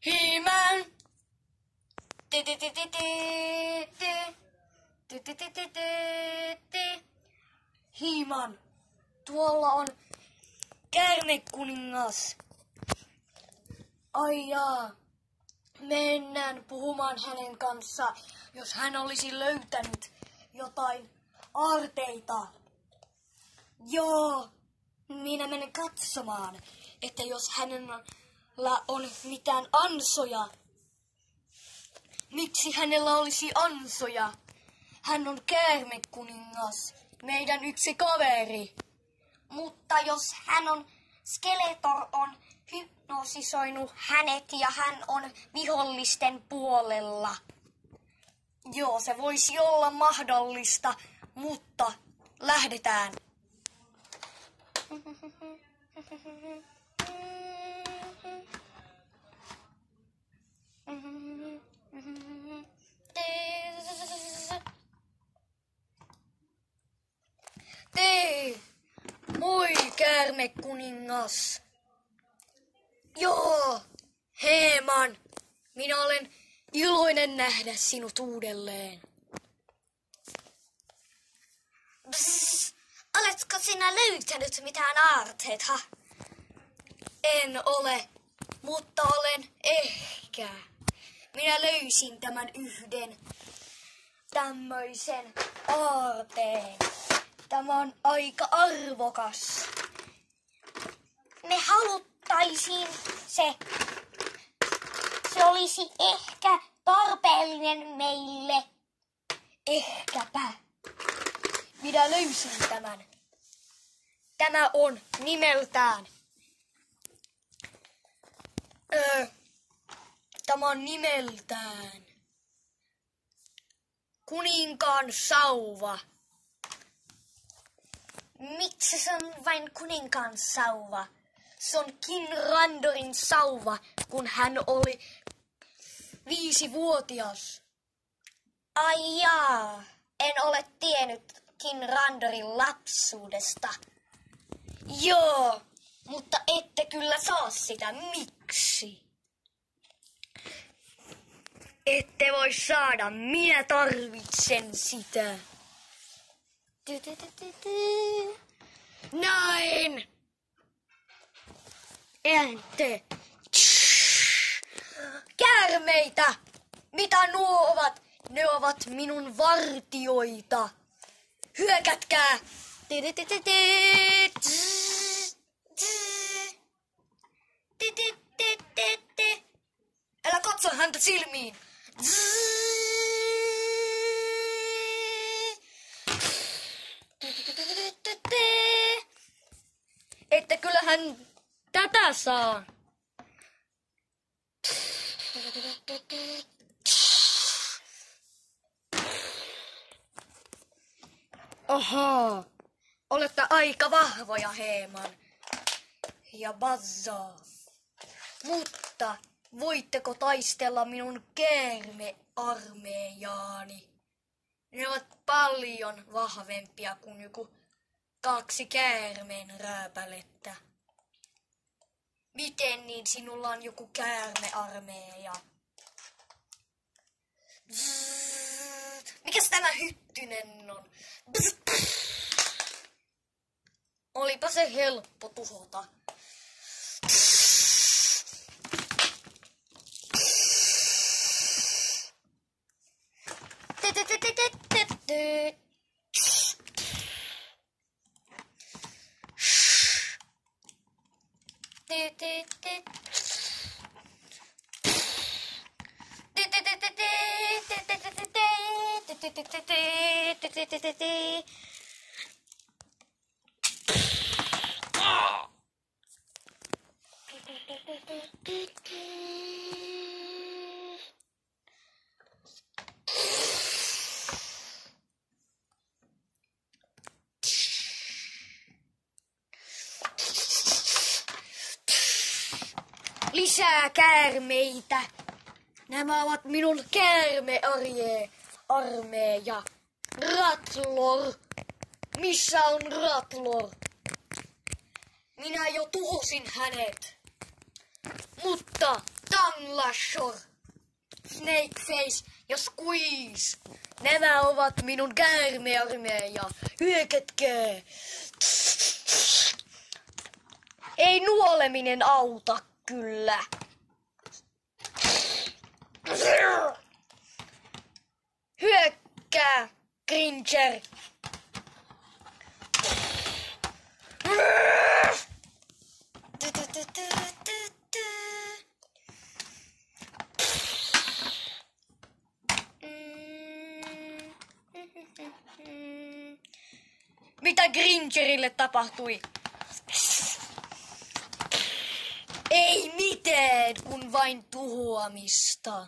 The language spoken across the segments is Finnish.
He-Man! He-Man, tuolla on käärmekuningas. Ai jaa, mennään puhumaan hänen kanssa, jos hän olisi löytänyt jotain aarteita. Joo, minä menen katsomaan, että jos hänellä on mitään ansoja. Miksi hänellä olisi ansoja? Hän on käärmekuningas, meidän yksi kaveri. Mutta jos hän on, Skeletor on hypnosisoinut hänet ja hän on vihollisten puolella. Joo, se voisi olla mahdollista, mutta lähdetään. Moi käärmekuningas. Joo, He-Man, minä olen iloinen nähdä sinut uudelleen. Oletko sinä löytänyt mitään aarteita? En ole, mutta olen ehkä. Minä löysin tämän yhden tämmöisen aarteen. Tämä on aika arvokas. Me haluttaisiin se. Se olisi ehkä tarpeellinen meille. Ehkäpä. Minä löysin tämän. Tämä on nimeltään. Tämä on nimeltään Kuninkaan sauva. Miksi se on vain kuninkaan sauva? Se on Kinrandorin sauva, kun hän oli 5-vuotias. Ai jaa, en ole tiennyt Kinrandorin lapsuudesta. Joo, mutta ette kyllä saa sitä. Miksi? Ette voi saada, minä tarvitsen sitä. Näin! Ente! Käärmeitä! Mitä nuo ovat? Ne ovat minun vartioita. Hyökätkää! Älä katso häntä silmiin! Että kyllähän tätä saa. Oho, olette aika vahvoja, He-Man ja Bazza. Mutta voitteko taistella minun käärmearmeijaani? Ne ovat paljon vahvempia kuin joku 2 käärmeen rääpälettä. Miten niin sinulla on joku käärmearmeija? Mikäs tämä hyttynen on? Olipa se helppo tuhota. Lisää käärmeitä. Nämä ovat minun käärmearmeija. Ratlor. Missä on Ratlor? Minä jo tuhosin hänet. Mutta Tongue Lasher, Snakeface ja Squeeze. Nämä ovat minun käärmearmeija. Hyökätkää. Ei nuoleminen auta kyllä. Hyökkää, Cringer. Mitä Gringerille tapahtui? Ei mitään, kun vain tuhoamista.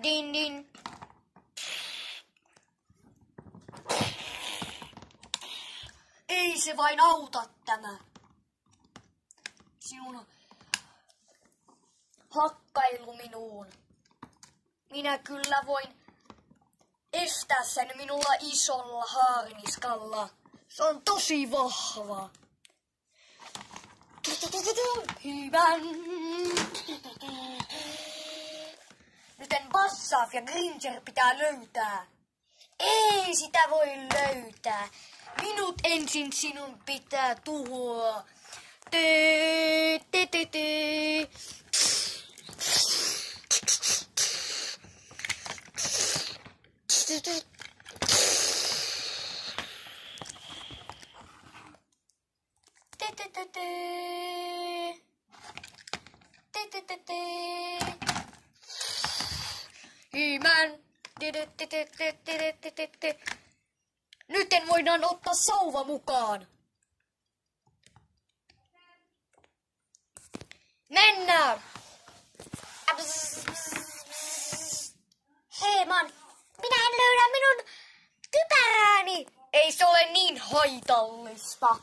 Din din. Ei se vain auta tämä. Sinun hakkailu minuun. Minä kyllä voin estää sen minulla isolla haarniskalla. Se on tosi vahva. Hyvän. Nyten Bassaaf ja Gringer pitää löytää. Ei sitä voi löytää. Minut ensin sinun pitää tuhoa. He-Man. Nytten voidaan ottaa sauva mukaan. Mennään! He-Man, minä en löydä minun kypärääni. Ei se ole niin haitallista.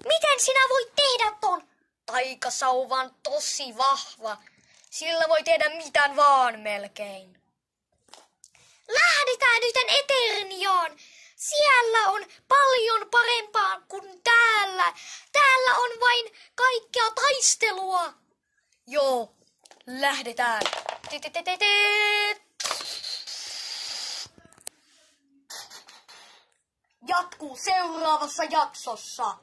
Miten sinä voit tehdä ton? Taikasauva on tosi vahva. Sillä voi tehdä mitä vaan melkein. Lähdetään nyt Eterniaan. Siellä on paljon parempaa kuin täällä. Täällä on vain kaikkea taistelua. Joo, lähdetään. Jatkuu seuraavassa jaksossa.